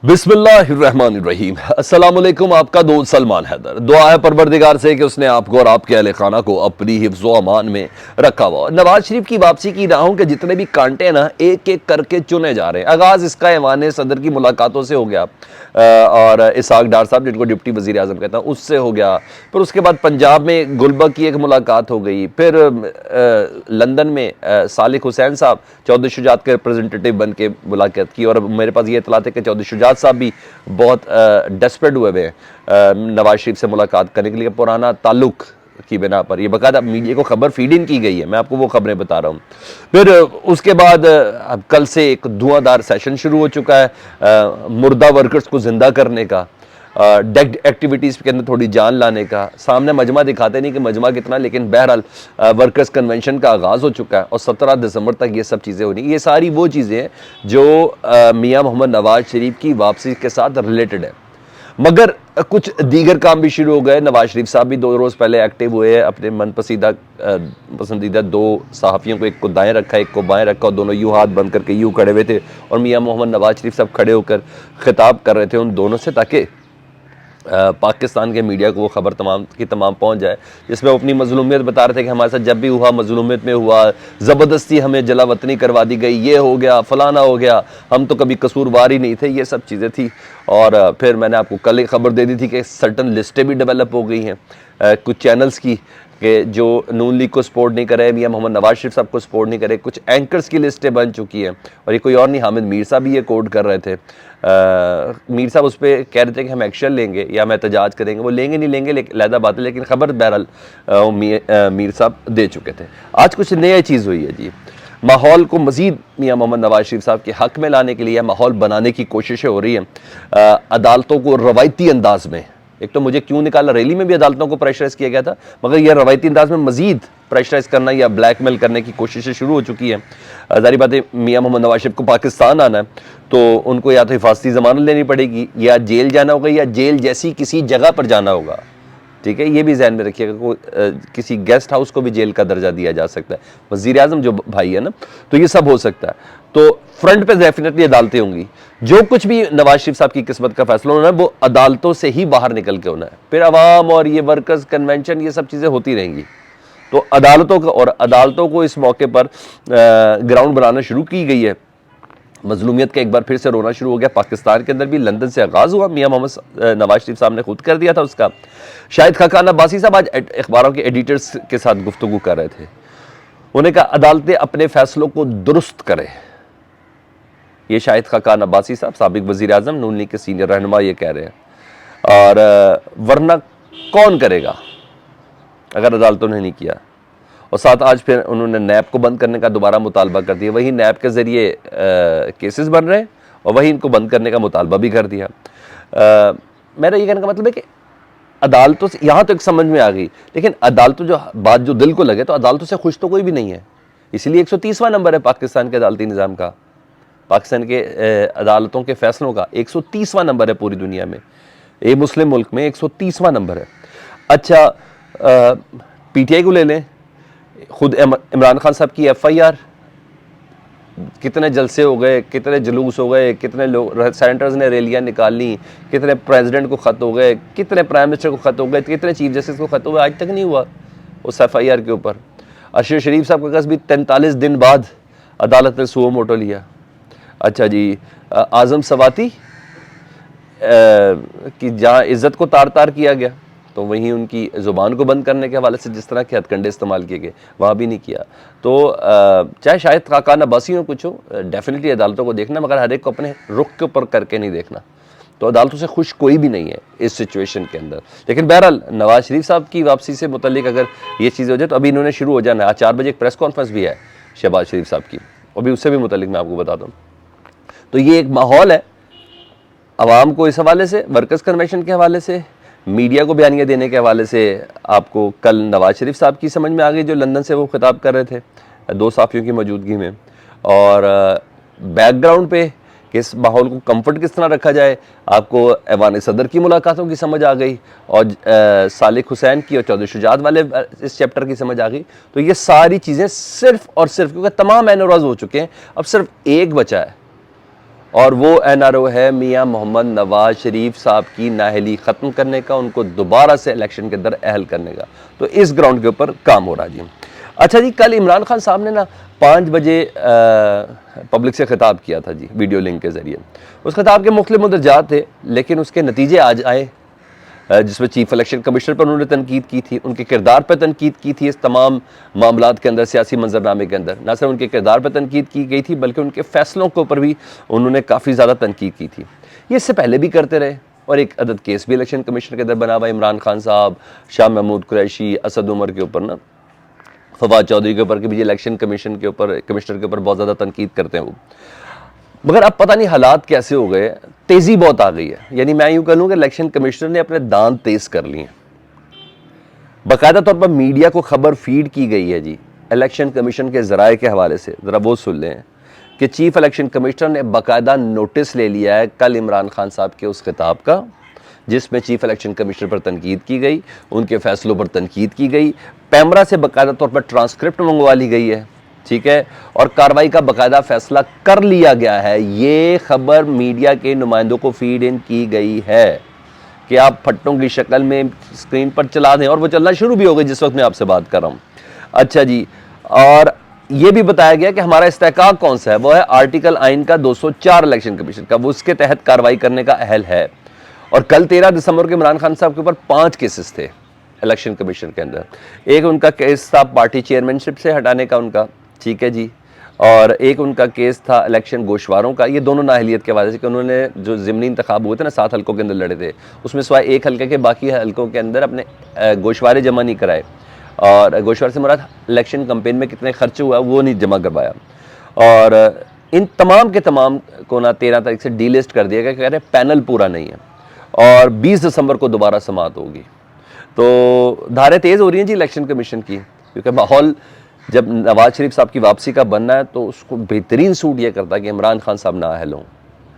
बिस्मिल्लाहिर्रहमानिर्रहीम। अस्सलाम वालेकुम। आपका दोस्त सलमान हैदर। दुआ है परवरदिगार से कि उसने आपको और आपके अहले खाना को अपनी हिफ्ज़ व अमान में रखा हुआ। नवाज शरीफ की वापसी की राहों के जितने भी कांटे ना एक एक करके चुने जा रहे हैं। आगाज़ इसका ऐवान सदर की मुलाकातों से हो गया और इसहाक डार साहब जिनको डिप्टी वज़ीर आज़म कहता है उससे हो गया। फिर उसके बाद पंजाब में गुलबर्ग की एक मुलाकात हो गई। फिर लंदन में सालिक हुसैन साहब चौधरी शुजात के रिप्रेजेंटेटिव बन के मुलाकात की और मेरे पास ये इतलात है कि चौधरी शुजात साहब भी बहुत डेस्परेट हुए हुए हैं नवाज शरीफ से मुलाकात करने के लिए, पुराना ताल्लुक की बिना पर। ये बकायदा मीडिया को खबर फीड इन की गई है, मैं आपको वो खबरें बता रहा हूँ। फिर उसके बाद अब कल से एक धुआंधार सेशन शुरू हो चुका है मुर्दा वर्कर्स को जिंदा करने का, डेड एक्टिविटीज़ के अंदर थोड़ी जान लाने का। सामने मजमा दिखाते नहीं कि मजमा कितना, लेकिन बहरहाल वर्कर्स कन्वेंशन का आगाज़ हो चुका है और 17 दिसंबर तक ये सब चीज़ें होनी। ये सारी वो चीज़ें हैं जो मियां मोहम्मद नवाज शरीफ की वापसी के साथ रिलेटेड है। मगर कुछ दीगर काम भी शुरू हो गए। नवाज शरीफ साहब भी 2 रोज़ पहले एक्टिव हुए हैं। अपने पसंदीदा 2 सहाफ़ियों को, एक को दाएं रखा एक को बाएं रखा और दोनों यूँ हाथ बंद करके यूँ खड़े हुए थे और मियां मोहम्मद नवाज शरीफ साहब खड़े होकर खिताब कर रहे थे उन दोनों से, ताकि पाकिस्तान के मीडिया को वो खबर तमाम की तमाम पहुंच जाए, जिसमें वो अपनी मजलूमियत बता रहे थे कि हमारे साथ जब भी हुआ मजलूमियत में हुआ, ज़बरदस्ती हमें जलावतनी करवा दी गई, ये हो गया, फलाना हो गया, हम तो कभी कसूरवार ही नहीं थे। ये सब चीज़ें थी। और फिर मैंने आपको कल एक खबर दे दी थी कि सर्टन लिस्टें भी डेवलप हो गई हैं कुछ चैनल्स की कि जो नून लीग को सपोर्ट नहीं करे, मियां मोहम्मद नवाज शरीफ साहब को सपोर्ट नहीं करे। कुछ एंकर्स की लिस्टें बन चुकी हैं और ये कोई और नहीं, हामिद मीर साहब भी ये कोड कर रहे थे। मीर साहब उस पर कह रहे थे कि हम एक्शन लेंगे या हम एहतजाज करेंगे। वो लेंगे नहीं लेंगे लहदा बात है, लेकिन खबर बहरहाल मीर साहब दे चुके थे। आज कुछ नया चीज़ हुई है जी। माहौल को मज़ीद मियां मोहम्मद नवाज शरीफ साहब के हक़ में लाने के लिए माहौल बनाने की कोशिशें हो रही हैं। अदालतों को रवायती अंदाज में, एक तो मुझे क्यों निकाला, रैली में भी अदालतों को प्रेशराइज किया गया था, मगर यह रवायती अंदाज में मजीद प्रेशराइज करना या ब्लैकमेल करने की कोशिशें शुरू हो चुकी हैं। जारी बात है, मियां मोहम्मद नवाज शरीफ को पाकिस्तान आना है तो उनको या तो हिफाजती ज़मानत लेनी पड़ेगी या जेल जाना होगा या जेल जैसी किसी जगह पर जाना होगा। ठीक है, ये भी ज़हन में रखिएगा, किसी गेस्ट हाउस को भी जेल का दर्जा दिया जा सकता है। वज़ीर आज़म जो भाई है ना, तो ये सब हो सकता है। तो फ्रंट पे डेफिनेटली अदालतें होंगी। जो कुछ भी नवाज शरीफ साहब की किस्मत का फैसला होना है वो अदालतों से ही बाहर निकल के होना है। फिर अवाम और ये वर्कर्स कन्वेंशन ये सब चीज़ें होती रहेंगी। तो अदालतों को इस मौके पर ग्राउंड बनाना शुरू की गई है। मजलूमियत का एक बार फिर से रोना शुरू हो गया। पाकिस्तान के अंदर भी लंदन से आगाज़ हुआ। मियां मोहम्मद नवाज शरीफ साहब ने खुद कर दिया था उसका। शाहिद खाकान अब्बासी साहब आज अखबारों के एडिटर्स के साथ गुफ्तगू कर रहे थे। उन्होंने कहा अदालतें अपने फैसलों को दुरुस्त करें। ये शाहिद खाकान अब्बासी साहब साबिक वज़ीर आज़म नून लीग के सीनियर रहनुमा ये कह रहे हैं। और वरना कौन करेगा अगर अदालतों ने नहीं किया। और साथ आज फिर उन्होंने नैब को बंद करने का दोबारा मुतालबा कर दिया। वही नैब के ज़रिए केसेस बन रहे हैं और वही इनको बंद करने का मुतालबा भी कर दिया। मेरा ये कहने का मतलब है कि अदालतों से यहाँ तो एक समझ में आ गई, लेकिन अदालतों जो बात जो दिल को लगे, तो अदालतों से खुश तो कोई भी नहीं है। इसीलिए 130वां नंबर है पाकिस्तान के अदालती निज़ाम का, पाकिस्तान के अदालतों के फैसलों का 130वां नंबर है पूरी दुनिया में। ये मुस्लिम मुल्क में 130वां नंबर है। अच्छा, पीटीआई को ले लें, खुद इमरान खान साहब की FIR, कितने जलसे हो गए, कितने जुलूस हो गए, कितने लोग सेनेटर्स ने रैलियां निकाली, कितने प्रेसिडेंट को ख़त हो गए, कितने प्राइम मिनिस्टर को ख़त हो गए, कितने चीफ जस्टिस को ख़त हो गए, आज तक नहीं हुआ उस FIR के ऊपर। अरशद शरीफ साहब का केस भी 43 दिन बाद अदालत ने सुओ मोटो लिया। अच्छा जी, आज़म सवाती की जहाँ इज़्ज़त को तार तार किया गया, तो वहीं उनकी ज़ुबान को बंद करने के हवाले से जिस तरह के हथकंडे इस्तेमाल किए गए वहाँ भी नहीं किया। तो चाहे शायद खाकान अब्बासी हो कुछ हो, डेफिनेटली अदालतों को देखना, मगर हर एक को अपने रुख के ऊपर करके नहीं देखना। तो अदालतों से खुश कोई भी नहीं है इस सिचुएशन के अंदर। लेकिन बहरहाल नवाज शरीफ साहब की वापसी से मुतल्लिक अगर ये चीज़ हो जाए तो अभी इन्होंने शुरू हो जाना है। आज 4 बजे एक प्रेस कॉन्फ्रेंस भी है शहबाज शरीफ साहब की, अभी उससे भी मुतल्लिक मैं आपको बताता हूँ। तो ये एक माहौल है अवाम को इस हवाले से, वर्कर्स कन्वेंशन के हवाले से, मीडिया को बयानियाँ देने के हवाले से। आपको कल नवाज शरीफ साहब की समझ में आ गई जो लंदन से वो खिताब कर रहे थे 2 साफियों की मौजूदगी में। और बैकग्राउंड पे कि इस माहौल को कंफर्ट किस तरह रखा जाए, आपको ऐवान सदर की मुलाकातों की समझ आ गई और सालिक हुसैन की और चौधरी शुजात वाले इस चैप्टर की समझ आ गई। तो ये सारी चीज़ें सिर्फ और सिर्फ, क्योंकि तमाम एनोराज हो चुके हैं, अब सिर्फ एक बचा है और वो एनआरओ है मियां मोहम्मद नवाज शरीफ साहब की नाअहली ख़त्म करने का, उनको दोबारा से इलेक्शन के अंदर अहल करने का। तो इस ग्राउंड के ऊपर काम हो रहा है जी। अच्छा जी, कल इमरान खान साहब ने ना 5 बजे पब्लिक से खिताब किया था जी, वीडियो लिंक के ज़रिए। उस खिताब के मुख्तलिफ मुद्दात थे, लेकिन उसके नतीजे आज आए, जिसमें चीफ इलेक्शन कमिश्नर पर उन्होंने तनकीद की थी, उनके किरदार पर तनकीद की थी। इस तमाम मामलात के अंदर, सियासी मंजरनामे के अंदर न सिर्फ उनके किरदार पर तनकीद की गई थी, बल्कि उनके फैसलों के ऊपर भी उन्होंने काफ़ी ज़्यादा तनकीद की थी। ये इससे पहले भी करते रहे, और एक अदद केस भी इलेक्शन कमीशन के अंदर बना हुआ, इमरान खान साहब, शाह महमूद कुरैशी, असद उमर के ऊपर ना, फवाद चौधरी के ऊपर कि भी इलेक्शन कमीशन के ऊपर, कमिश्नर के ऊपर बहुत ज़्यादा तनकीद करते हैं वो। मगर अब पता नहीं हालात कैसे हो गए, तेज़ी बहुत आ गई है। यानी मैं यूँ कह लूँ कि इलेक्शन कमिश्नर ने अपने दांत तेज़ कर लिए हैं। बाकायदा तौर पर मीडिया को खबर फीड की गई है जी, इलेक्शन कमीशन के ज़राए के हवाले से, ज़रा वो सुन लें कि चीफ इलेक्शन कमिश्नर ने बाकायदा नोटिस ले लिया है कल इमरान खान साहब के उस खिताब का, जिसमें चीफ इलेक्शन कमिश्नर पर तनकीद की गई, उनके फैसलों पर तनकीद की गई, पैमरा से बाकायदा तौर पर ट्रांसक्रिप्ट मंगवा ली गई है, ठीक है, और कार्रवाई का बाकायदा फैसला कर लिया गया है। ये खबर मीडिया के नुमाइंदों को फीड इन की गई है कि आप फट्टों की शक्ल में स्क्रीन पर चला दें, और वो चलना शुरू भी हो गई जिस वक्त मैं आपसे बात कर रहा हूँ। अच्छा जी, और ये भी बताया गया कि हमारा इस्तेहकाक कौन सा है, वो है आर्टिकल आइन का 204 इलेक्शन कमीशन का, वो उसके तहत कार्रवाई करने का अहल है। और कल 13 दिसंबर के इमरान खान साहब के ऊपर 5 केसेस थे इलेक्शन कमीशन के अंदर। एक उनका केस था पार्टी चेयरमैनशिप से हटाने का उनका, ठीक है जी, और एक उनका केस था इलेक्शन गोशवारों का। ये दोनों नाअहलियत के वजह से कि उन्होंने जो ज़िमनी इंतखाब हुए थे ना, 7 हल्कों के अंदर लड़े थे, उसमें सिवाय एक हल्के के बाकी हल्कों के अंदर अपने गोशवारे जमा नहीं कराए, और गोशवारे से मुराद इलेक्शन कैंपेन में कितने खर्च हुआ वो नहीं जमा करवाया। और इन तमाम के तमाम को ना 13 तारीख से डीलिस्ट कर दिया गया, कह रहे पैनल पूरा नहीं है, और 20 दिसंबर को दोबारा समाअत होगी। तो धारें तेज़ हो रही हैं जी इलेक्शन कमीशन की, क्योंकि माहौल जब नवाज शरीफ साहब की वापसी का बनना है तो उसको बेहतरीन सूट ये करता है कि इमरान खान साहब नाअहल हों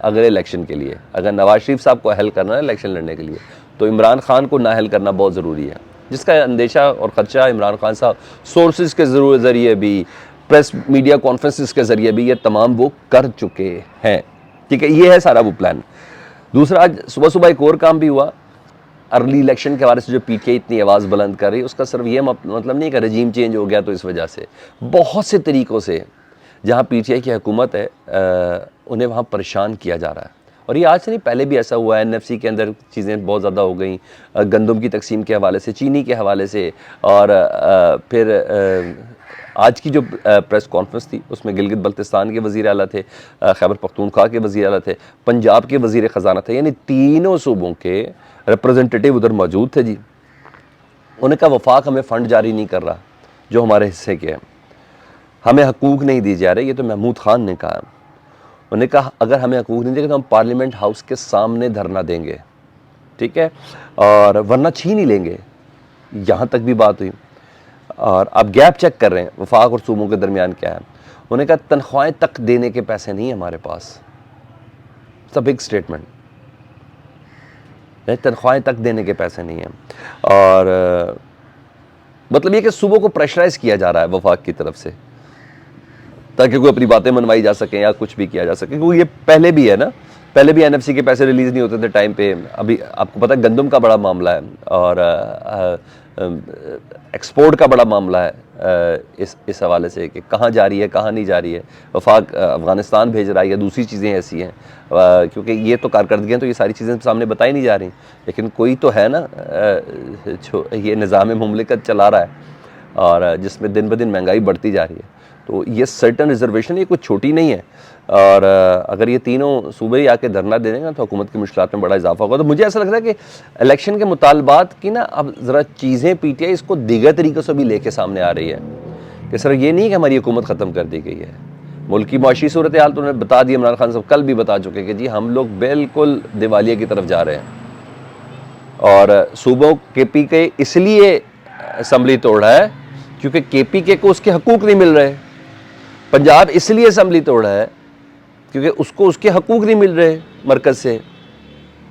अगले इलेक्शन के लिए। अगर नवाज शरीफ साहब को अहल करना है इलेक्शन लड़ने के लिए, तो इमरान खान को नाअहल करना बहुत ज़रूरी है, जिसका अंदेशा और ख़दशा इमरान खान साहब सोर्सेज के ज़रिए भी, प्रेस मीडिया कॉन्फ्रेंसिस के ज़रिए भी, ये तमाम वो कर चुके हैं, ठीक है। ये है सारा वो प्लान। दूसरा, आज सुबह सुबह एक और काम भी हुआ, अर्ली इलेक्शन के बारे से जो पीटीआई इतनी आवाज़ बुलंद कर रही है, उसका सिर्फ ये मतलब नहीं कि रजीम चेंज हो गया तो इस वजह से, बहुत से तरीक़ों से जहाँ पीटीआई की हुकूमत है उन्हें वहाँ परेशान किया जा रहा है। और ये आज से नहीं, पहले भी ऐसा हुआ है। एनएफसी के अंदर चीज़ें बहुत ज़्यादा हो गई, गंदम की तकसीम के हवाले से, चीनी के हवाले से, और फिर आज की जो प्रेस कॉन्फ्रेंस थी उसमें गिलगित बल्तिस्तान के वज़ीर आला थे, खैबर पख्तूनख्वा के वज़ीर आला थे, पंजाब के वज़ीर ख़जाना थे, यानी तीनों सूबों के रिप्रेजेंटेटिव उधर मौजूद थे जी। उन्होंने कहा वफाक हमें फ़ंड जारी नहीं कर रहा जो हमारे हिस्से के हैं, हमें हकूक़ नहीं दी जा रहे। ये तो महमूद खान ने कहा। उन्होंने कहा अगर हमें हकूक़ नहीं देंगे तो हम पार्लियामेंट हाउस के सामने धरना देंगे, ठीक है, और वरना छीन ही लेंगे। यहाँ तक भी बात हुई। और आप गैप चेक कर रहे हैं वफाक और सूबों के दरमियान क्या है। उन्होंने कहा तनख्वाहें तक देने के पैसे नहीं है हमारे पास। इट्स अ बिग स्टेटमेंट, तनख्वाहें तक देने के पैसे नहीं हैं। और मतलब ये कि सूबों को प्रेशराइज किया जा रहा है वफाक की तरफ से, ताकि कोई अपनी बातें मनवाई जा सकें या कुछ भी किया जा सके। क्योंकि ये पहले भी है ना, पहले भी एनएफसी के पैसे रिलीज़ नहीं होते थे टाइम पे। अभी आपको पता है गंदम का बड़ा मामला है, और एक्सपोर्ट का बड़ा मामला है इस हवाले से कि कहाँ जा रही है, कहाँ नहीं जा रही है। वफाक अफ़गानिस्तान भेज रहा है या दूसरी चीज़ें ऐसी हैं, क्योंकि ये तो कारकर्दगियाँ तो ये सारी चीज़ें सामने बताई नहीं जा रही, लेकिन कोई तो है ना जो ये निज़ाम मुमलिकत चला रहा है, और जिसमें दिन ब दिन महंगाई बढ़ती जा रही है। तो ये सर्टन रिजर्वेशन ये कुछ छोटी नहीं है, और अगर ये तीनों सूबे ही आके धरना दे देंगे तो हुकूमत की मुश्किलात में बड़ा इजाफा होगा। तो मुझे ऐसा लग रहा है कि इलेक्शन के मुतालबात की ना अब ज़रा चीज़ें पीटीआई इसको दीगर तरीक़ों से भी लेके सामने आ रही है कि सर ये नहीं कि हमारी हुकूमत ख़त्म कर दी गई है। मुल्क की माशी सूरत हाल तो उन्होंने बता दी, इमरान खान साहब कल भी बता चुके कि जी हम लोग बिल्कुल दिवालिया की तरफ जा रहे हैं। और सूबों केपी के इसलिए असम्बली तोड़ा है क्योंकि केपी के को उसके हकूक़ नहीं मिल रहे। पंजाब इसलिए असम्बली तोड़ा है क्योंकि उसको उसके हकूक़ नहीं मिल रहे मरकज़ से,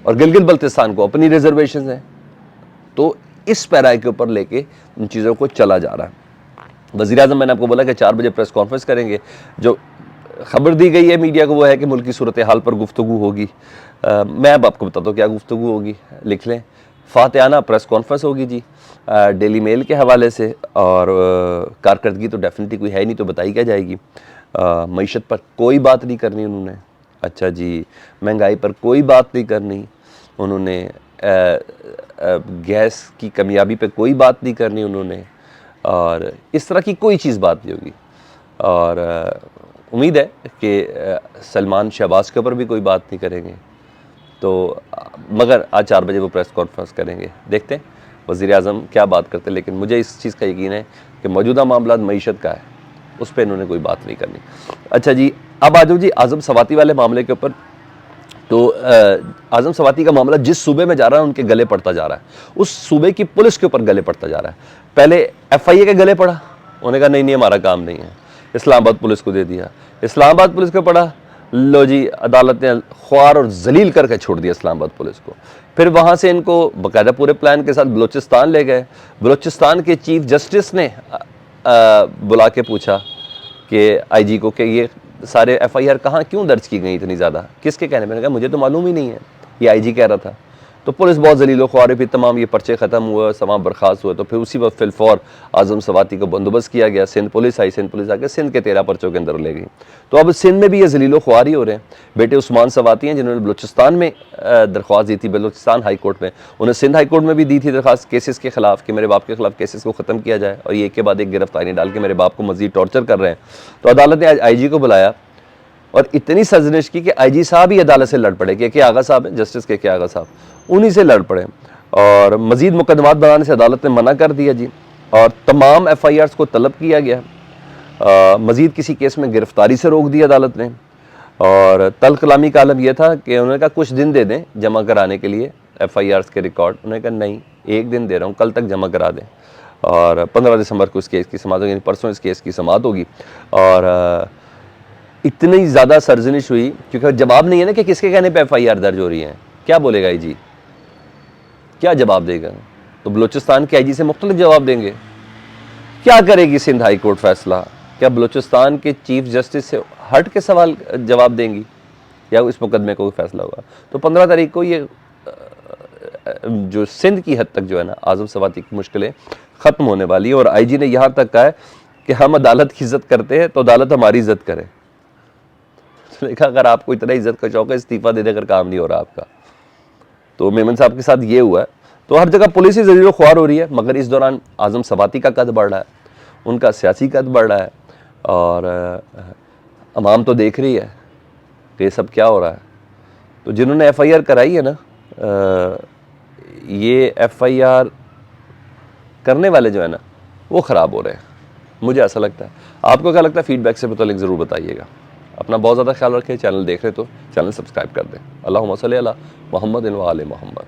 और गिलगित बल्तिस्तान को अपनी रिजर्वेशन है। तो इस पैराए के ऊपर लेके उन चीज़ों को चला जा रहा है। वज़ीर आज़म मैंने आपको बोला कि 4 बजे प्रेस कॉन्फ्रेंस करेंगे, जो खबर दी गई है मीडिया को वो है कि मुल्क की सूरत हाल पर गुफ्तगू होगी। मैं अब आपको बताता हूँ क्या गुफ्तगू होगी, लिख लें। फातिहाना प्रेस कॉन्फ्रेंस होगी जी, डेली मेल के हवाले से, और कारकर्दगी तो डेफिनेटली कोई है नहीं तो बताई क्या जाएगी। मईशत पर कोई बात नहीं करनी उन्होंने, अच्छा जी, महंगाई पर कोई बात नहीं करनी उन्होंने, गैस की कमियाबी पे कोई बात नहीं करनी उन्होंने, और इस तरह की कोई चीज़ बात नहीं होगी। और उम्मीद है कि सलमान शहबाज के ऊपर भी कोई बात नहीं करेंगे, तो मगर आज 4 बजे वो प्रेस कॉन्फ्रेंस करेंगे, देखते हैं वज़ीर आज़म क्या बात करते हैं। लेकिन मुझे इस चीज़ का यकीन है कि मौजूदा मामला मईशत का है, उस पर इन्होंने कोई बात नहीं करनी। अच्छा जी, अब आ जाओ जी आज़म सवाती वाले मामले के ऊपर। तो आज़म सवाती का मामला जिस सूबे में जा रहा है उनके गले पड़ता जा रहा है, उस सूबे की पुलिस के ऊपर गले पड़ता जा रहा है। पहले FIA के गले पड़ा, उन्होंने कहा नहीं हमारा काम नहीं है, इस्लामाबाद पुलिस को दे दिया। इस्लामाबाद पुलिस को पड़ा, लो जी अदालत ने ख्वार और जलील करके छोड़ दिया इस्लामाबाद पुलिस को। फिर वहाँ से इनको बाकायदा पूरे प्लान के साथ बलूचिस्तान ले गए। बलूचिस्तान के चीफ जस्टिस ने बुला के पूछा कि IG को कि ये सारे FIR कहाँ क्यों दर्ज की गई इतनी ज़्यादा, किसके कहने पे? कहा मुझे तो मालूम ही नहीं है, ये IG कह रहा था। तो पुलिस बहुत जलीलो ख्वार, फिर तमाम ये पर्चे ख़त्म हुए, तमाम बर्खास्त हुए। तो फिर उसी वक्त फिलफौर आज़म सवाती को बंदोबस्त किया गया। सिंध पुलिस आई, सिंध पुलिस आके सिंध के 13 पर्चों के अंदर ले गई। तो अब सिंध में भी ये जलीलो ख्वार ही हो रहे हैं। बेटे उस्मान सवाती हैं जिन्होंने बलूचिस्तान में दरख्वास्त दी थी, बलूचिस्तान हाई कोर्ट में, उन्हें सिंध हाई कोर्ट में भी दी थी दरख्वास्त केसेस के खिलाफ कि मेरे बाप के खिलाफ केसेस को ख़त्म किया जाए, और ये एक के बाद एक गिरफ्तारी डाल के मेरे बाप को मज़ीद टॉर्चर कर रहे हैं। तो अदालत ने आज IG को बुलाया और इतनी सर्जनिश की कि IG साहब ही अदालत से लड़ पड़े, के आगा साहब हैं, जस्टिस के आगा साहब, उन्हीं से लड़ पड़े और मज़ीद मुकदमात बनाने से अदालत ने मना कर दिया जी। और तमाम FIRs को तलब किया गया, मज़ीद किसी केस में गिरफ्तारी से रोक दिया अदालत ने। और तल कलामी का आलम यह था कि उन्होंने कहा कुछ दिन दे दें जमा कराने के लिए FIRs के रिकॉर्ड। उन्होंने कहा नहीं, 1 दिन दे रहा हूँ, कल तक जमा करा दें। और 15 दिसंबर को इस केस की समाअत होगी, परसों इस केस की समाअत होगी। और इतनी ज़्यादा सर्जनिश हुई क्योंकि जवाब नहीं है ना कि किसके कहने पे FIR दर्ज हो रही है। क्या बोलेगा IG, क्या जवाब देगा? तो बलूचिस्तान के IG से मुख्तलिफ जवाब देंगे। क्या करेगी सिंध हाई कोर्ट फैसला? क्या बलूचिस्तान के चीफ जस्टिस से हट के सवाल जवाब देंगी या इस मुकदमे को फैसला होगा? तो 15 तारीख को ये जो सिंध की हद तक जो है ना आज़म सवाती की मुश्किलें ख़त्म होने वाली है। और IG ने यहाँ तक कहा है कि हम अदालत की इज़्ज़त करते हैं तो अदालत हमारी इज़्ज़त करे। तो देखा, अगर आपको इतना इज़्ज़त का शौक है, इस्तीफ़ा दे देकर काम नहीं हो रहा आपका। तो मेमन साहब के साथ ये हुआ है। तो हर जगह पुलिस ही जलीलो ख्वार हो रही है, मगर इस दौरान आज़म सवाती का कद बढ़ रहा है, उनका सियासी कद बढ़ रहा है, और अवाम तो देख रही है कि ये सब क्या हो रहा है। तो जिन्होंने FIR कराई है ना, ये FIR करने वाले जो है ना वो ख़राब हो रहे हैं, मुझे ऐसा लगता है। आपको क्या लगता है? फीडबैक से मुतालिक ज़रूर बताइएगा। अपना बहुत ज़्यादा ख्याल रखें। चैनल देख रहे तो चैनल सब्सक्राइब कर दें। अल्लाहुम्मा सल्ली अला मुहम्मद व आले मुहम्मद।